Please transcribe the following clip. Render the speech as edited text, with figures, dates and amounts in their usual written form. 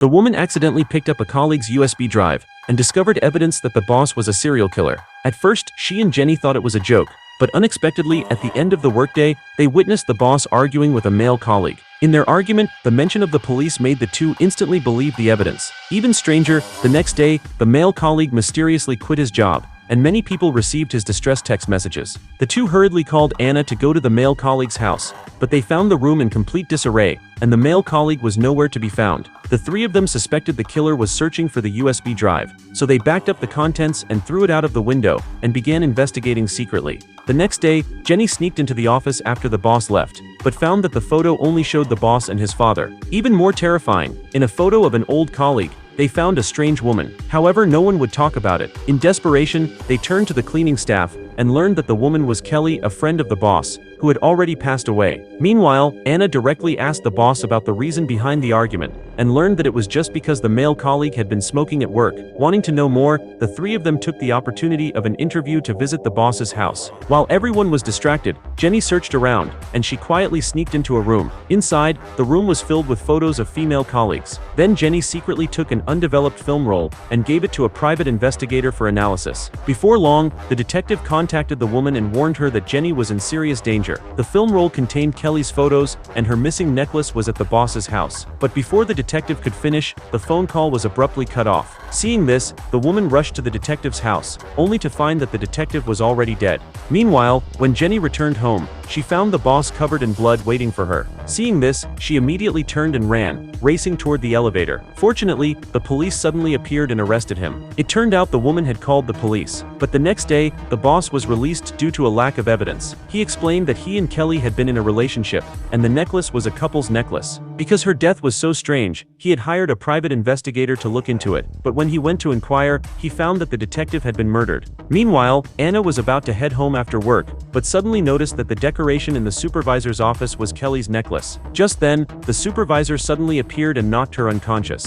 The woman accidentally picked up a colleague's USB drive and discovered evidence that the boss was a serial killer. At first, she and Jenny thought it was a joke, but unexpectedly, at the end of the workday, they witnessed the boss arguing with a male colleague. In their argument, the mention of the police made the two instantly believe the evidence. Even stranger, the next day, the male colleague mysteriously quit his job, and many people received his distress text messages. The two hurriedly called Anna to go to the male colleague's house, but they found the room in complete disarray, and the male colleague was nowhere to be found. The three of them suspected the killer was searching for the USB drive, so they backed up the contents and threw it out of the window and began investigating secretly. The next day, Jenny sneaked into the office after the boss left, but found that the photo only showed the boss and his father. Even more terrifying, in a photo of an old colleague, they found a strange woman. However, no one would talk about it. In desperation, they turned to the cleaning staff and learned that the woman was Kelly, a friend of the boss, who had already passed away. Meanwhile, Anna directly asked the boss about the reason behind the argument and learned that it was just because the male colleague had been smoking at work. Wanting to know more, the three of them took the opportunity of an interview to visit the boss's house. While everyone was distracted, Jenny searched around, and she quietly sneaked into a room. Inside, the room was filled with photos of female colleagues. Then Jenny secretly took an undeveloped film roll and gave it to a private investigator for analysis. Before long, the detective contacted the woman and warned her that Jenny was in serious danger. The film roll contained Kelly's photos, and her missing necklace was at the boss's house. But before the detective could finish, the phone call was abruptly cut off. Seeing this, the woman rushed to the detective's house, only to find that the detective was already dead. Meanwhile, when Jenny returned home, she found the boss covered in blood waiting for her. Seeing this, she immediately turned and ran, racing toward the elevator. Fortunately, the police suddenly appeared and arrested him. It turned out the woman had called the police, but the next day, the boss was released due to a lack of evidence. He explained that he and Kelly had been in a relationship, and the necklace was a couple's necklace. Because her death was so strange, he had hired a private investigator to look into it, but when he went to inquire, he found that the detective had been murdered. Meanwhile, Anna was about to head home after work, but suddenly noticed that the decoration in the supervisor's office was Kelly's necklace. Just then, the supervisor suddenly appeared and knocked her unconscious.